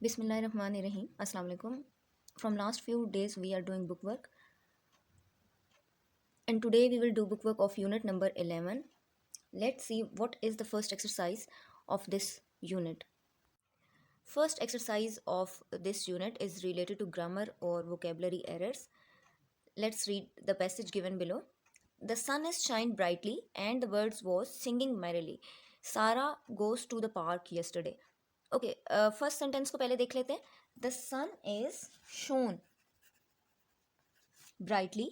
Bismillahirrahmanirrahim. Assalamu alaikum. From last few days we are doing book work, and today we will do book work of unit number 11. Let's see what is the first exercise of this unit. First exercise of this unit is related to grammar or vocabulary errors. Let's read the passage given below. The sun is shined brightly and the birds was singing merrily. Sarah goes to the park yesterday. Okay, first sentence को पहले देख लेते हैं. The sun is shone brightly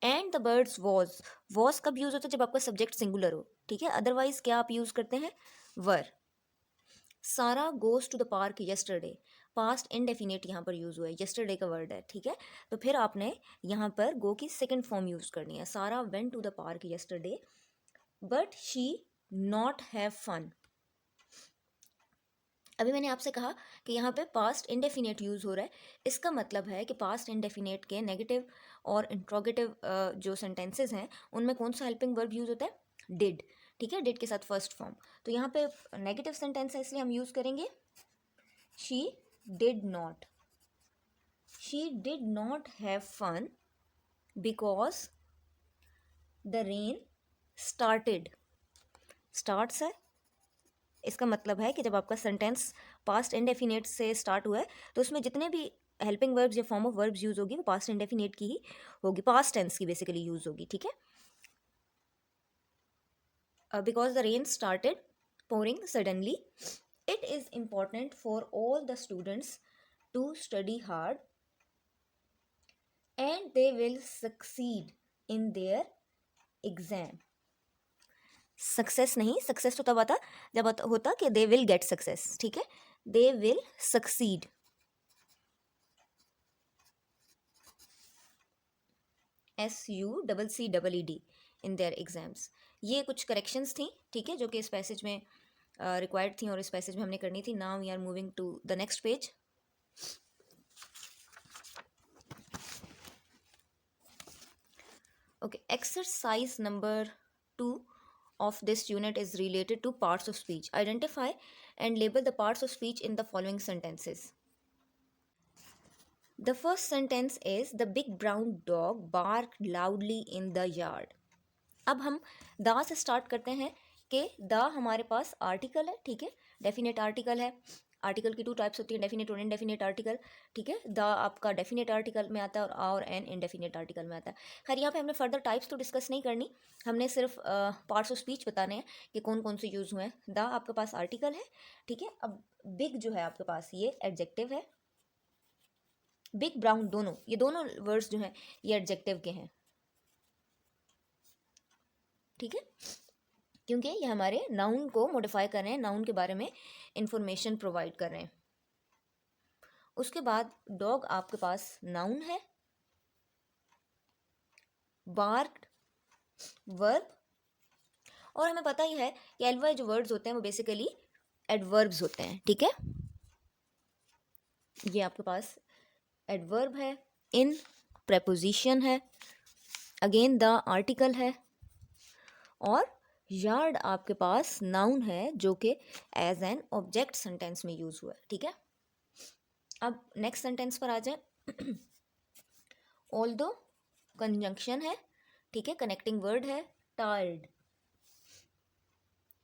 and the birds was कब use होता है? जब आपका सब्जेक्ट सिंगुलर हो. ठीक है, अदरवाइज क्या आप यूज करते हैं? वर. Sarah goes to the park yesterday. Past indefinite यहाँ पर यूज हुआ है, यस्टरडे का वर्ड है. ठीक है, तो फिर आपने यहाँ पर गो की सेकंड फॉर्म यूज करनी है. Sarah went to the park yesterday but she not have fun. अभी मैंने आपसे कहा कि यहाँ पे पास्ट इंडेफिनेट यूज़ हो रहा है. इसका मतलब है कि पास्ट इंडेफिनेट के नेगेटिव और इंट्रोगेटिव जो सेंटेंसेस हैं उनमें कौन सा हेल्पिंग वर्ब यूज़ होता है? डिड. ठीक है, डिड के साथ फर्स्ट फॉर्म. तो यहाँ पे नेगेटिव सेंटेंस है इसलिए हम यूज़ करेंगे she did not. She did not have fun because the rain started. Starts है, इसका मतलब है कि जब आपका सेंटेंस पास्ट इंडेफिनेट से स्टार्ट हुआ है तो उसमें जितने भी हेल्पिंग वर्ब्स या फॉर्म ऑफ वर्ब्स यूज होगी वो पास्ट इंडेफिनेट की ही होगी, पास्ट टेंस की बेसिकली यूज होगी. ठीक है, because the rain started pouring suddenly. It is important for all the students to study hard and they will succeed in their exam. Success नहीं, सक्सेस तो तब आता जब होता कि दे विल गेट सक्सेस. ठीक है, they will succeed. SUCCEED in their exams. ये कुछ करेक्शंस थी. ठीक है, जो कि इस पैसेज में रिक्वायर्ड थी और इस पैसेज में हमने करनी थी. Now we are moving to the next page. Okay, exercise number 2 of this unit is related to parts of speech. Identify and label the parts of speech in the following sentences. The first sentence is the big brown dog barked loudly in the yard. अब हम the से start करते हैं कि the हमारे पास article है. ठीक है, डेफिनेट आर्टिकल है. आर्टिकल की 2 टाइप्स होती है, डेफिनेट और इनडेफिनेट आर्टिकल. ठीक है, द आपका डेफिनेट आर्टिकल में आता है और एन इनडेफिनेट आर्टिकल में आता है. खैर यहाँ पे हमने फर्दर टाइप्स तो डिस्कस नहीं करनी, हमने सिर्फ पार्ट्स ऑफ स्पीच बताने हैं कि कौन कौन से यूज़ हुए हैं. द आपके पास आर्टिकल है. ठीक है, अब बिग जो है आपके पास ये एडजेक्टिव है. बिग ब्राउन दोनों, ये दोनों वर्ड्स जो हैं ये एडजेक्टिव के हैं. ठीक है, क्योंकि ये हमारे नाउन को मॉडिफाई कर रहे हैं, नाउन के बारे में इंफॉर्मेशन प्रोवाइड कर रहे हैं. उसके बाद डॉग आपके पास नाउन है, बार्क्ड वर्ब, और हमें पता ही है कि एलवाई जो वर्ड्स होते हैं वो बेसिकली एडवर्ब्स होते हैं. ठीक है, ये आपके पास एडवर्ब है, इन प्रेपोजिशन है, अगेन द आर्टिकल है, और यार्ड आपके पास नाउन है जो कि एज एन ऑब्जेक्ट सेंटेंस में यूज हुआ है. ठीक है, अब नेक्स्ट सेंटेंस पर आ जाए. ऑल्दो कंजंक्शन है. ठीक है, कनेक्टिंग वर्ड है, टायर्ड.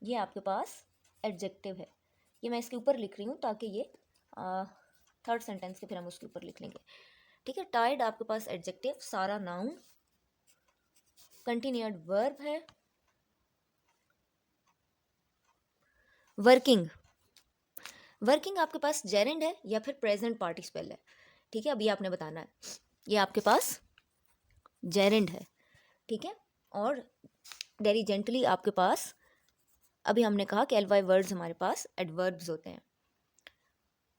ये आपके पास एडजेक्टिव है. ये मैं इसके ऊपर लिख रही हूँ ताकि ये थर्ड सेंटेंस के फिर हम उसके ऊपर लिख लेंगे. ठीक है, टायर्ड आपके पास एडजेक्टिव, सारा नाउन, कंटिन्यूड वर्ब है, वर्किंग. वर्किंग आपके पास जेरेंड है या फिर प्रेजेंट पार्टिसिपल है. ठीक है, अभी आपने बताना है. ये आपके पास जेरेंड है. ठीक है, और डेरिजेंटली आपके पास, अभी हमने कहा कि एलवाई वर्ड्स हमारे पास एडवर्ब्स होते हैं.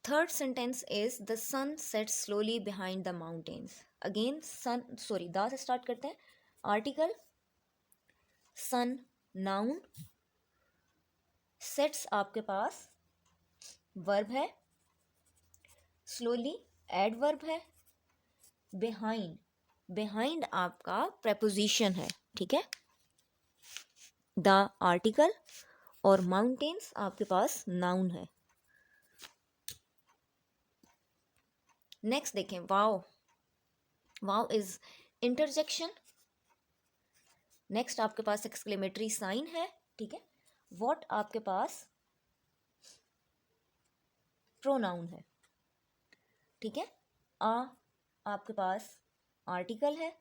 Third sentence is the sun set slowly behind the mountains. Again sun, sorry the से स्टार्ट करते हैं. आर्टिकल, सन नाउन, सेट्स आपके पास वर्ब है, स्लोली एडवर्ब है, बिहाइंड, बिहाइंड आपका प्रेपोजिशन है. ठीक है, द आर्टिकल, और माउंटेन्स आपके पास नाउन है. नेक्स्ट देखें, wow, wow is interjection. Next आपके पास एक्सक्लेमेटरी साइन है, ठीक है। व्हाट आपके पास प्रोनाउन है, ठीक है। आ आपके पास आर्टिकल है,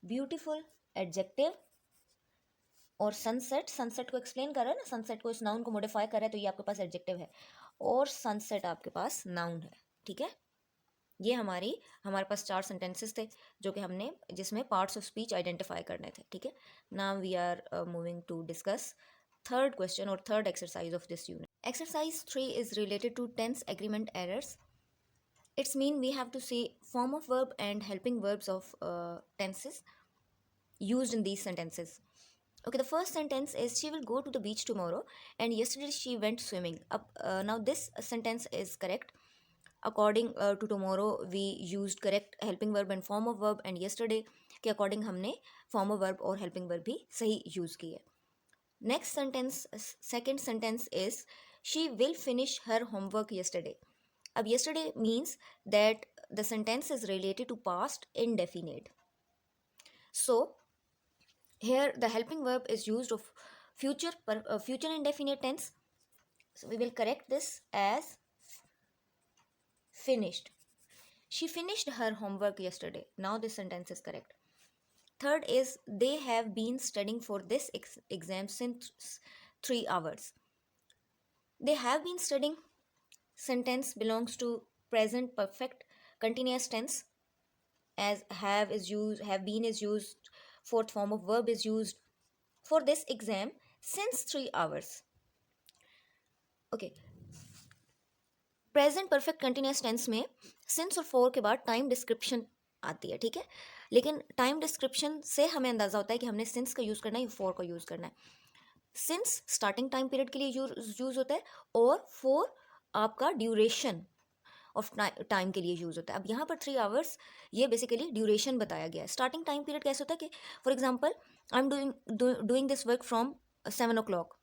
ब्यूटीफुल एडजेक्टिव, और सनसेट, सनसेट को एक्सप्लेन कर रहा है ना, सनसेट को, इस नाउन को मॉडिफाई कर रहा है, तो ये आपके पास एडजेक्टिव है, और सनसेट आपके पास नाउन है, ठीक है। ये हमारे पास 4 सेंटेंसेस थे जो कि हमने, जिसमें पार्ट्स ऑफ स्पीच आइडेंटिफाई करने थे, ठीक है। Now we are moving to discuss third question और third exercise of this unit. Exercise 3 is related to tense agreement errors. It's mean we have to see form of verb and helping verbs of tenses used in these sentences. Okay, the first sentence is she will go to the beach tomorrow and yesterday she went swimming. Now this sentence is correct. According to tomorrow we used correct helping verb and form of verb, and yesterday के according हमने form of verb और helping verb भी सही use की है. Next sentence, second sentence is she will finish her homework yesterday. अब yesterday means that the sentence is related to past indefinite. So here the helping verb is used of future indefinite tense. So we will correct this as finished. She finished her homework yesterday. Now this sentence is correct. Third is they have been studying for this exam since 3 hours. They have been studying sentence belongs to present perfect continuous tense, as have is used, have been is used, fourth form of verb is used for this exam since 3 hours. Okay, present perfect continuous tense में since और for के बाद time description आती है, ठीक है। लेकिन time description से हमें अंदाज़ा होता है कि हमने सिंस का यूज़ करना है या फॉर का यूज़ करना है। सिंस स्टार्टिंग टाइम पीरियड के लिए यूज़ होता है, और फॉर आपका ड्यूरेशन ऑफ टाइम के लिए यूज़ होता है। अब यहाँ पर 3 आवर्स ये बेसिकली ड्यूरेशन बताया गया है। स्टार्टिंग टाइम पीरियड कैसे होता है कि for example I am doing this work from 7 o'clock,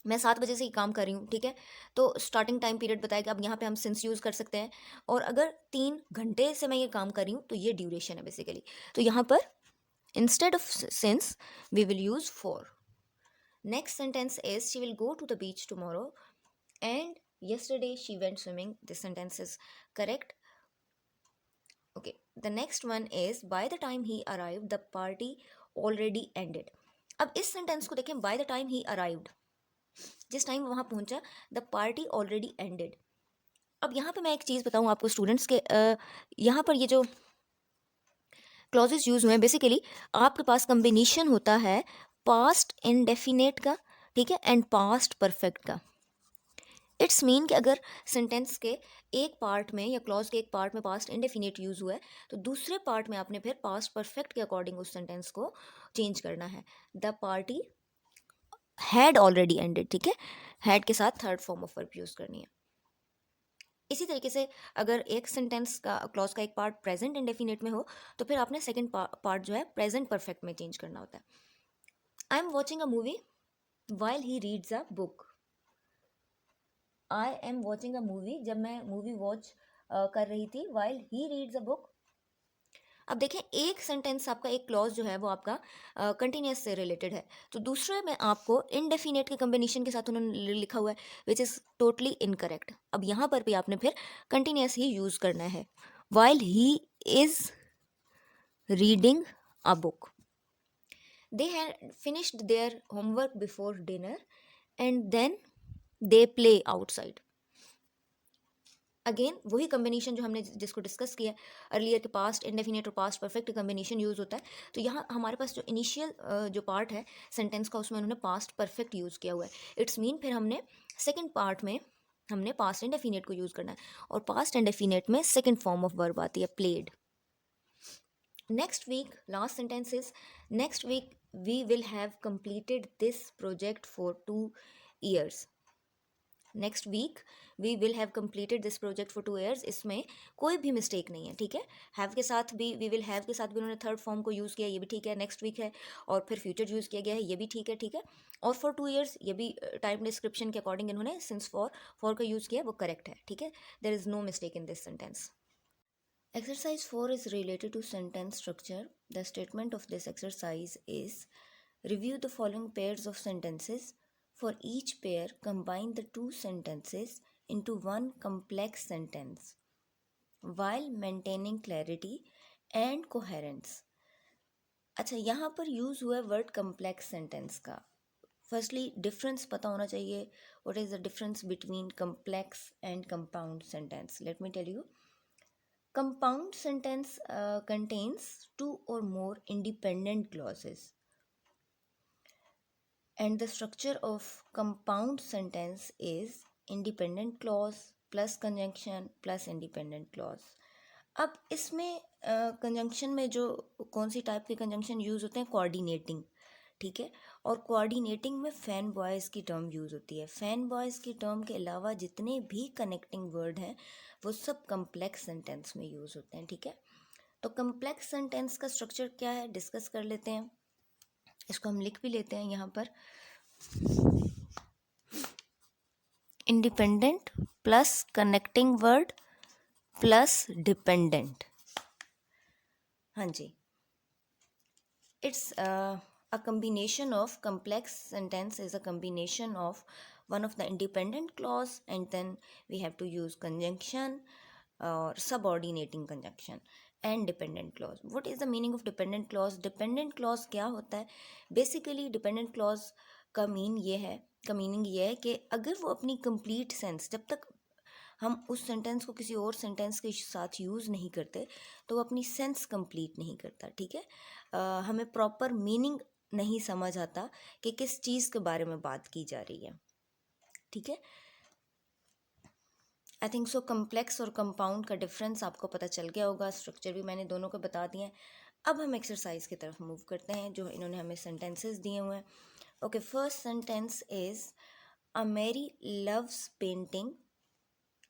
मैं 7 बजे से ही काम कर रही हूँ, ठीक है। तो स्टार्टिंग टाइम पीरियड बताएगा। अब यहाँ पे हम सिंस यूज़ कर सकते हैं, और अगर 3 घंटे से मैं ये काम कर रही हूँ तो ये ड्यूरेशन है बेसिकली। तो यहाँ पर instead of since we will use for. Next sentence is she will go to the beach tomorrow and yesterday she went swimming. This sentence is correct. Okay, the next one is by the time he arrived the party already ended. अब इस sentence को देखें, by the time he arrived, जिस time वहाँ पहुँचा, the party already ended. अब यहाँ पे मैं एक चीज़ बताऊँ आपको स्टूडेंट्स के, यहाँ पर ये जो क्लॉजेस यूज़ हुए हैं बेसिकली आपके पास कम्बिनेशन होता है पास्ट इंडेफिनेट का, ठीक है, एंड पास्ट परफेक्ट का. इट्स मीन कि अगर सेंटेंस के एक पार्ट में या क्लॉज के एक पार्ट में पास्ट इंडेफिनेट यूज़ हुआ है तो दूसरे पार्ट में आपने फिर पास्ट परफेक्ट के अकॉर्डिंग उस सेंटेंस को चेंज करना है. The party had already ended, ठीक है, हैड के साथ third form of verb use करनी है. इसी तरीके से अगर एक सेंटेंस का क्लॉज का एक पार्ट प्रेजेंट इंडेफिनेट में हो तो फिर आपने सेकंड पार्ट जो है प्रेजेंट परफेक्ट में चेंज करना होता है. I am watching a movie while he reads a book. I am watching a movie, जब मैं मूवी वॉच कर रही थी, while he reads a book. अब देखें एक सेंटेंस आपका एक क्लॉज जो है वो आपका कंटिन्यूस से रिलेटेड है, तो दूसरे में आपको इनडेफिनेट के कम्बिनेशन के साथ उन्होंने लिखा हुआ है विच इज़ टोटली इनकरेक्ट. अब यहाँ पर भी आपने फिर कंटिन्यूस ही यूज़ करना है. While he is reading a book. They had finished their homework before dinner and then they play outside. Again वही कम्बिनेशन जो हमने जिसको डिस्कस किया अर्लियर के पास्ट इंडेफिनेट और पास्ट परफेक्ट कम्बिनेशन यूज़ होता है. तो यहाँ हमारे पास जो इनिशियल जो पार्ट है सेंटेंस का उसमें उन्होंने पास्ट परफेक्ट यूज़ किया हुआ है. इट्स मीन फिर हमने सेकेंड पार्ट में हमने पास्ट इंडेफिनेट को यूज़ करना है, और पास्ट इंडेफिनेट में सेकेंड फॉर्म ऑफ वर्ब आती है played. Next week, last sentence is next week we will have completed this project for 2 years. Next week we will have completed this project for 2 years। इसमें कोई भी mistake नहीं है, ठीक है। Have के साथ भी, वी विल हैव के साथ भी उन्होंने थर्ड फॉर्म को यूज़ किया, ये भी ठीक है, नेक्स्ट वीक है। और फिर फ्यूचर यूज़ किया गया है, ये भी ठीक है, ठीक है। और फॉर 2 years ये भी टाइम डिस्क्रिप्शन के अकॉर्डिंग इन्होंने सिंस फॉर का यूज़ किया, वो करेक्ट है, ठीक है। There is no mistake in this sentence. Exercise 4 is related to sentence structure. The statement of this exercise is: review the following pairs of sentences. For each pair, combine the two sentences into one complex sentence while maintaining clarity and coherence. अच्छा, यहाँ पर use हुआ है word complex sentence का। Firstly difference पता होना चाहिए, what is the difference between complex and compound sentence. Let me tell you. Compound sentence contains two or more independent clauses, and the structure of compound sentence is independent clause plus conjunction plus independent clause. अब इसमें conjunction में जो कौन सी type के conjunction use होते हैं, coordinating, ठीक है। और कोऑर्डिनेटिंग में फैन बॉयज़ की टर्म यूज़ होती है। फैन बॉयज़ की टर्म के अलावा जितने भी कनेक्टिंग वर्ड हैं वो सब कम्प्लेक्स सेंटेंस में यूज़ होते हैं, ठीक है। तो कम्प्लेक्स सेंटेंस का स्ट्रक्चर क्या है, डिस्कस कर लेते हैं। इसको हम लिख भी लेते हैं यहाँ पर। Independent plus connecting word plus dependent. हाँ जी, it's a combination of complex sentence is a combination of one of the independent clause, and then we have to use conjunction or subordinating conjunction and dependent clause. What is the meaning of dependent clause? Dependent clause क्या होता है? Basically dependent clause का meaning ये है कि अगर वो अपनी complete sense, जब तक हम उस सेंटेंस को किसी और सेंटेंस के साथ यूज़ नहीं करते तो वो अपनी सेंस कंप्लीट नहीं करता, ठीक है। हमें प्रॉपर मीनिंग नहीं समझ आता कि किस चीज़ के बारे में बात की जा रही है, ठीक है। आई थिंक सो कम्प्लेक्स और कंपाउंड का डिफरेंस आपको पता चल गया होगा। स्ट्रक्चर भी मैंने दोनों को बता दिए हैं। अब हम एक्सरसाइज की तरफ मूव करते हैं जो इन्होंने हमें सेंटेंसेस दिए हुए हैं। Okay, first sentence is a Mary loves painting,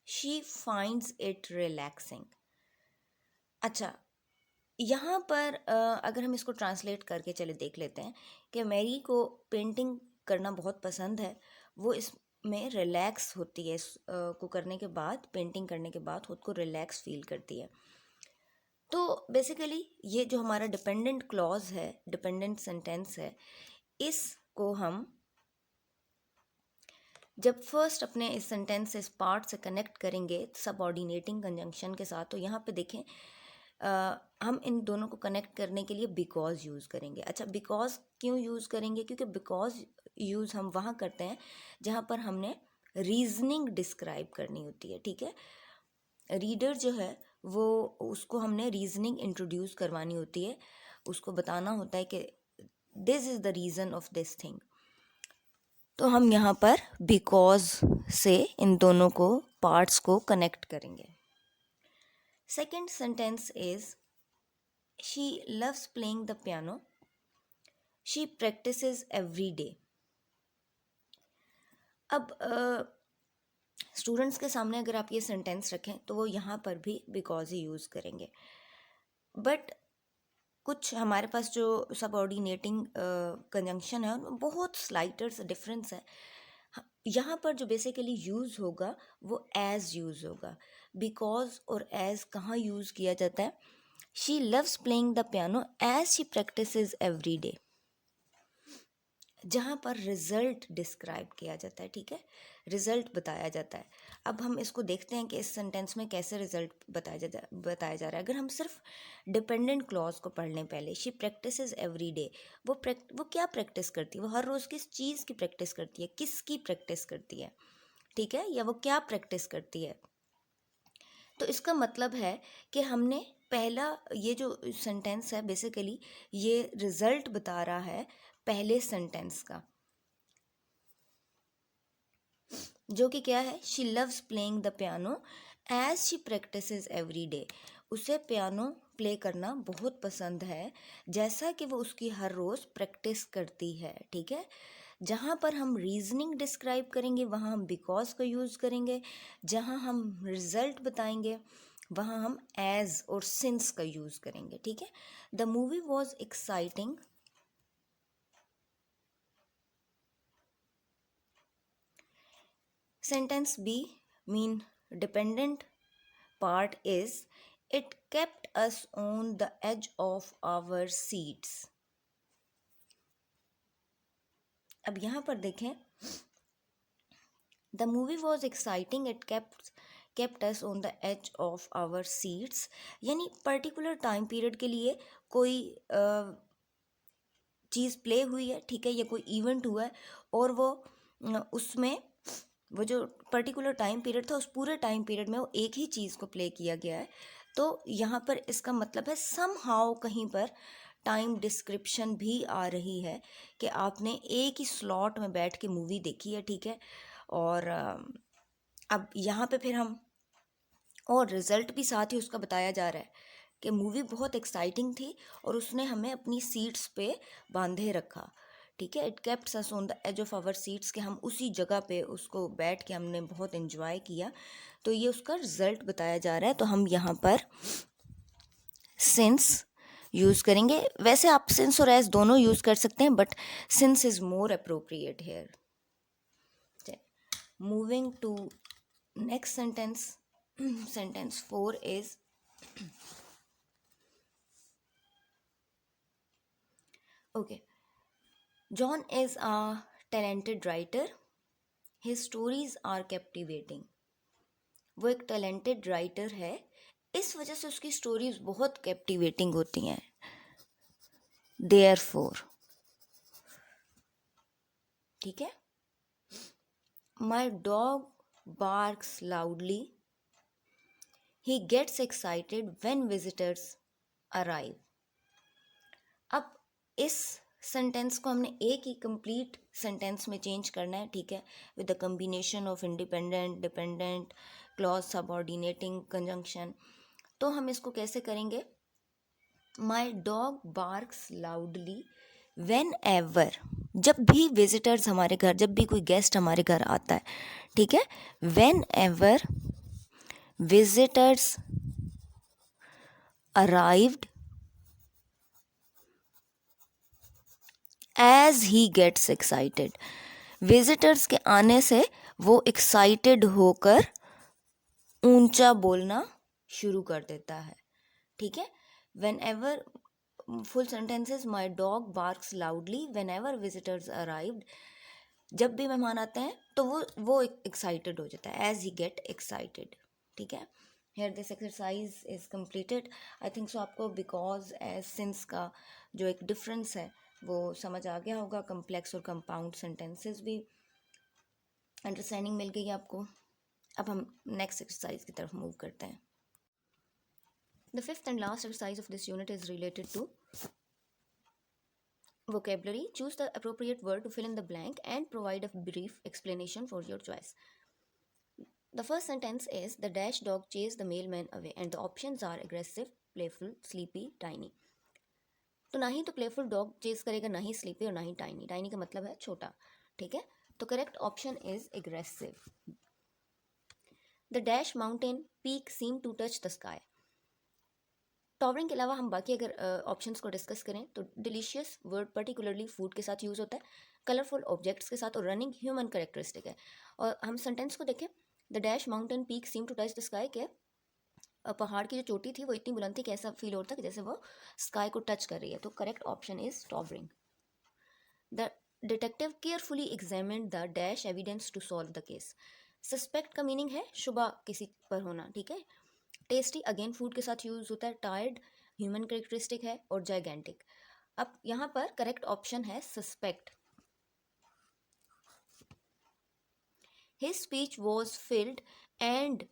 she finds it relaxing. अच्छा, यहाँ पर अगर हम इसको ट्रांसलेट करके चले देख लेते हैं कि मैरी को पेंटिंग करना बहुत पसंद है, वो इसमें रिलैक्स होती है, को करने के बाद, पेंटिंग करने के बाद खुद को रिलैक्स फील करती है। तो बेसिकली ये जो हमारा डिपेंडेंट क्लॉज है, डिपेंडेंट सेंटेंस है, इसको हम जब फर्स्ट अपने इस सेंटेंस से इस पार्ट से कनेक्ट करेंगे सबऑर्डिनेटिंग कंजंक्शन के साथ, तो यहाँ पे देखें हम इन दोनों को कनेक्ट करने के लिए बिकॉज यूज़ करेंगे। अच्छा, बिकॉज क्यों यूज़ करेंगे? क्योंकि बिकॉज यूज़ हम वहाँ करते हैं जहाँ पर हमने रीजनिंग डिस्क्राइब करनी होती है, ठीक है। रीडर जो है वो, उसको हमने रीजनिंग इंट्रोड्यूस करवानी होती है, उसको बताना होता है कि this is the reason of this thing. तो हम यहाँ पर बिकॉज से इन दोनों को पार्ट्स को कनेक्ट करेंगे। Second sentence is she loves playing the piano, she practises every day. अब स्टूडेंट्स के सामने अगर आप ये सेंटेंस रखें तो वो यहाँ पर भी बिकॉज ही यूज़ करेंगे, बट कुछ हमारे पास जो सबऑर्डिनेटिंग कंजंक्शन है उनमें बहुत स्लाइटर सा डिफरेंस है। यहाँ पर जो बेसिकली यूज़ होगा वो एज यूज़ होगा। बिकॉज और एज कहाँ यूज़ किया जाता है? She loves playing the piano as she practises every day, जहाँ पर रिजल्ट डिस्क्राइब किया जाता है, ठीक है, रिजल्ट बताया जाता है। अब हम इसको देखते हैं कि इस सेंटेंस में कैसे रिजल्ट बताया जा रहा है। अगर हम सिर्फ डिपेंडेंट क्लॉज को पढ़ लें पहले, शी प्रैक्टिसेस एवरी डे, वो क्या प्रैक्टिस करती है? वो हर रोज़ किस चीज़ की प्रैक्टिस करती है, किसकी प्रैक्टिस करती है, ठीक है, या वो क्या प्रैक्टिस करती है? तो इसका मतलब है कि हमने पहला, ये जो सेंटेंस है बेसिकली ये रिजल्ट बता रहा है पहले सेंटेंस का, जो कि क्या है? She loves playing the piano as she practises every day. उसे पियानो प्ले करना बहुत पसंद है, जैसा कि वो उसकी हर रोज़ प्रैक्टिस करती है, ठीक है। जहाँ पर हम रीजनिंग डिस्क्राइब करेंगे वहाँ हम बिकॉज का यूज़ करेंगे, जहाँ हम रिजल्ट बताएंगे वहाँ हम एज और सिंस का यूज़ करेंगे, ठीक है। The movie was exciting, sentence B mean dependent part is it kept us on the edge of our seats. अब यहाँ पर देखें, the movie was exciting, it kept us on the edge of our seats, यानी particular time period के लिए कोई चीज़ play हुई है, ठीक है, या कोई इवेंट हुआ है और वो उसमें वो जो पर्टिकुलर टाइम पीरियड था उस पूरे टाइम पीरियड में वो एक ही चीज़ को प्ले किया गया है। तो यहाँ पर इसका मतलब है सम हाउ कहीं पर टाइम डिस्क्रिप्शन भी आ रही है कि आपने एक ही स्लॉट में बैठ के मूवी देखी है, ठीक है। और अब यहाँ पे फिर हम और रिज़ल्ट भी साथ ही उसका बताया जा रहा है कि मूवी बहुत एक्साइटिंग थी और उसने हमें अपनी सीट्स पे बांधे रखा, ठीक है। It kepts us on the edge of our seats, कि हम उसी जगह पे उसको बैठ के हमने बहुत इन्जॉय किया। तो ये उसका रिजल्ट बताया जा रहा है, तो हम यहाँ पर सिंस यूज़ करेंगे। वैसे आप सिंस और एज दोनों यूज़ कर सकते हैं, but since is more appropriate here. Moving to next sentence, sentence 4 is okay. John is a talented writer. His stories are captivating. वो एक टैलेंटेड राइटर है, इस वजह से उसकी स्टोरीज बहुत कैप्टिवेटिंग होती हैं। Therefore, ठीक है। My dog barks loudly. He gets excited when visitors arrive. अब इस सेंटेंस को हमने एक ही कंप्लीट सेंटेंस में चेंज करना है, ठीक है, with the combination of independent, dependent, clause, subordinating, conjunction. तो हम इसको कैसे करेंगे? My dog barks loudly when ever, जब भी विजिटर्स हमारे घर, जब भी कोई गेस्ट हमारे घर आता है, ठीक है, whenever visitors arrived, as he gets excited, visitors के आने से वो एक्साइटेड होकर ऊंचा बोलना शुरू कर देता है, ठीक है। When ever, full sentences, my dog barks loudly when ever visitors arrived, जब भी मेहमान आते हैं तो वो एक्साइटेड हो जाता है, एज ही गेट एक्साइटेड, ठीक है। Here this exercise is completed. I think so आपको बिकॉज एज सिंस का जो एक डिफरेंस है वो समझ आ गया होगा। कम्प्लेक्स और कंपाउंड सेंटेंसेस भी अंडरस्टैंडिंग मिल गई आपको। अब हम नेक्स्ट एक्सरसाइज की तरफ मूव करते हैं। The fifth and last exercise of this unit is related to vocabulary. Choose the appropriate word to fill in the blank and provide a brief explanation for your choice. The first sentence is the dash dog chased the mailman away and the options are aggressive, playful, sleepy, tiny. तो ना ही तो playful dog chess करेगा, ना ही sleepy और ना ही tiny. Tiny का मतलब है छोटा, ठीक है। तो correct option is aggressive. The dash mountain peak seem to touch the sky. Towering के अलावा हम बाकी अगर ऑप्शंस को डिस्कस करें तो डिलीशियस वर्ड पर्टिकुलरली फूड के साथ यूज़ होता है, कलरफुल ऑब्जेक्ट्स के साथ, और रनिंग ह्यूमन करेक्टरिस्टिक है। और हम सेंटेंस को देखें, the dash mountain peak seem to touch the sky, के पहाड़ की जो चोटी थी वो इतनी बुलंद थी कि ऐसा फील होता कि जैसे वो स्काई को टच कर रही है। तो correct option is towering. The detective carefully examined the dash evidence to solve the case. Suspect का मीनिंग है शुबा किसी पर होना, ठीक है। टेस्टी अगेन फूड के साथ यूज होता है। टायर्ड ह्यूमन करेक्टरिस्टिक है, और जाइगेंटिक। अब यहाँ पर करेक्ट ऑप्शन है suspect. His speech was filled and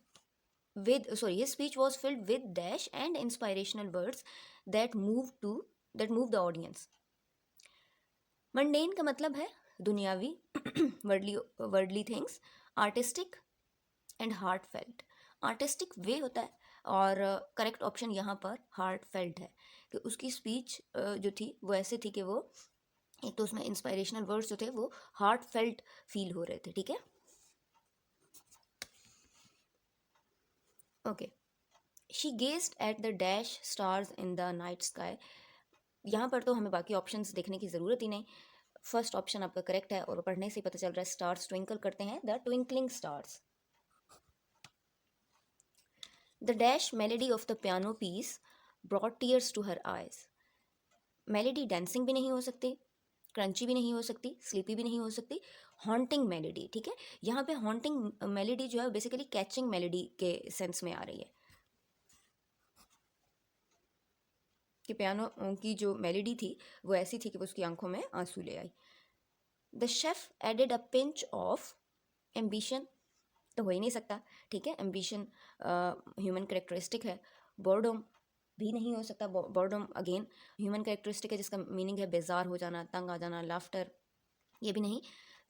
his speech was filled with dash and inspirational words that moved the audience. Mundane का मतलब है दुनियावी, worldly things. Artistic and heartfelt, artistic way होता है, और करेक्ट ऑप्शन यहाँ पर हार्टफेल्ट है, कि उसकी स्पीच जो थी वो ऐसे थी कि वो एक तो उसमें इंस्पायरेशनल वर्ड्स जो थे वो हार्ट फेल्ट फील हो रहे थे, ठीक है। Okay, she gazed at the dash stars in the night sky. यहाँ पर तो हमें बाकी ऑप्शंस देखने की ज़रूरत ही नहीं, फर्स्ट ऑप्शन आपका करेक्ट है और पढ़ने से पता चल रहा है स्टार्स ट्विंकल करते हैं, the twinkling stars. The dash melody of the piano piece brought tears to her eyes. Melody dancing भी नहीं हो सकती, क्रंची भी नहीं हो सकती, स्लीपी भी नहीं हो सकती, हॉन्टिंग मेलेडी, ठीक है। यहाँ पे हॉन्टिंग मेलेडी जो है बेसिकली कैचिंग मेलेडी के सेंस में आ रही है कि पियानो की जो मेलेडी थी वो ऐसी थी कि वो उसकी आंखों में आंसू ले आई। The chef added a pinch of ambition, तो हो ही नहीं सकता, ठीक है। एम्बिशन ह्यूमन करेक्टरिस्टिक है। बोर्डम भी नहीं हो सकता, बोर्डम अगेन ह्यूमन करेक्टरिस्टिक है जिसका मीनिंग है बेजार हो जाना, तंग आ जाना, लाफ्टर, ये भी नहीं।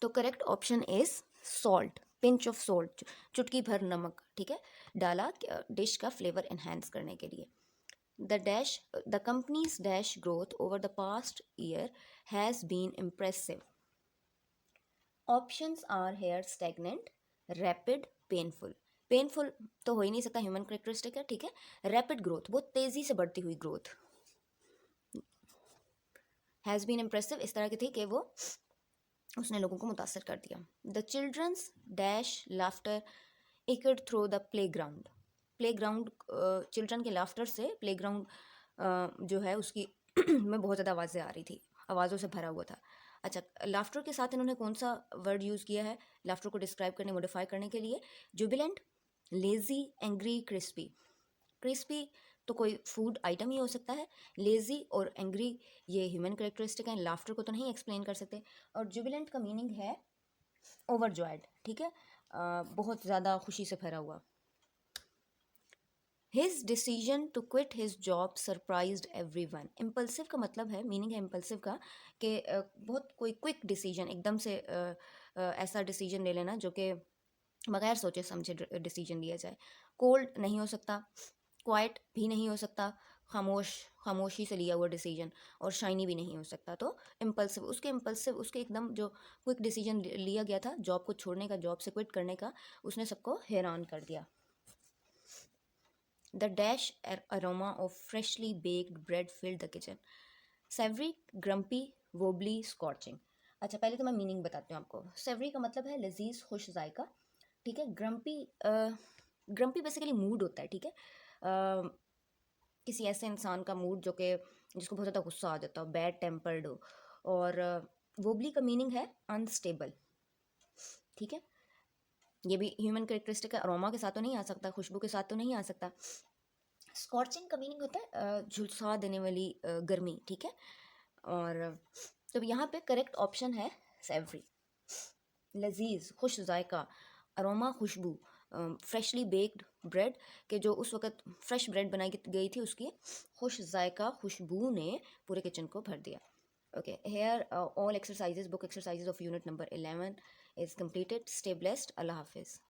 तो correct option is salt, pinch of salt, चुटकी भर नमक, ठीक है, डाला डिश का फ्लेवर एनहेंस करने के लिए। The company's dash growth over the past year has been impressive. Options are here stagnant, rapid, painful. Painful तो हो ही नहीं सकता, ह्यूमन करेक्टरिस्टिक है, ठीक है। रैपिड ग्रोथ, बहुत तेजी से बढ़ती हुई ग्रोथ। हैज़ बीन इम्प्रेसिव इस तरह की थी कि वो उसने लोगों को मुतासर कर दिया। द चिल्ड्रंस डैश लाफ्टर इकड through the play ground. Play ground, children के लाफ्टर से प्ले ग्राउंड जो है उसकी में बहुत ज़्यादा आवाज़ें आ रही थी, आवाज़ों से भरा हुआ था। अच्छा, लाफ्टर के साथ इन्होंने कौन सा वर्ड यूज़ किया है लाफ्टर को डिस्क्राइब करने, मॉडिफाई करने के लिए? Jubilant, lazy, angry, crispy. Crispy तो कोई फूड आइटम ही हो सकता है, लेजी और एंग्री ये ह्यूमन करेक्टरिस्टिक हैं, लाफ्टर को तो नहीं एक्सप्लेन कर सकते। और जुबिलेंट का मीनिंग है ओवरजॉयड, ठीक है, बहुत ज़्यादा खुशी से भरा हुआ। His decision to quit his job surprised everyone. Impulsive का मतलब है, मीनिंग है इम्पल्सिव का कि बहुत कोई क्विक डिसीजन, एकदम से ऐसा डिसीजन ले लेना जो कि बगैर सोचे समझे डिसीजन लिया जाए। कोल्ड नहीं हो सकता, क्वाइट भी नहीं हो सकता, खामोशी से लिया हुआ डिसीजन, और शाइनी भी नहीं हो सकता। तो इम्पल्सिव उसके एकदम जो क्विक डिसीजन लिया गया था जॉब को छोड़ने का, जॉब से क्विट करने का, उसने सबको हैरान कर दिया। The dash aroma of freshly baked bread filled the kitchen. Savoury, grumpy, wobbly, scorching. अच्छा, पहले तो मैं मीनिंग बताती हूँ आपको। सेवरी का मतलब है लजीज, खुश जायका, ठीक है। ग्रम्पी बेसिकली मूड होता है, ठीक है, किसी ऐसे इंसान का मूड जो कि जिसको बहुत ज़्यादा गुस्सा आ जाता हो, बैड टेम्पर्ड हो। और वोबली का मीनिंग है अनस्टेबल, ठीक है। ये भी ह्यूमन करेक्टरिस्टिक है, अरोमा के साथ तो नहीं आ सकता, खुशबू के साथ तो नहीं आ सकता। स्कॉचिंग का मीनिंग होता है झुलसा देने वाली गर्मी, ठीक है। और तो यहाँ पे करेक्ट ऑप्शन है सेवरी। लजीज, खुश जायका, अरोमा, खुशबू, फ्रेशली बेक्ड ब्रेड के जो उस वक्त फ्रेश ब्रेड बनाई गई थी उसकी खुश जायका खुशबू ने पूरे किचन को भर दिया। Okay, here all exercises, book exercises of unit number 11 is completed. Stay blessed. Allah Hafiz.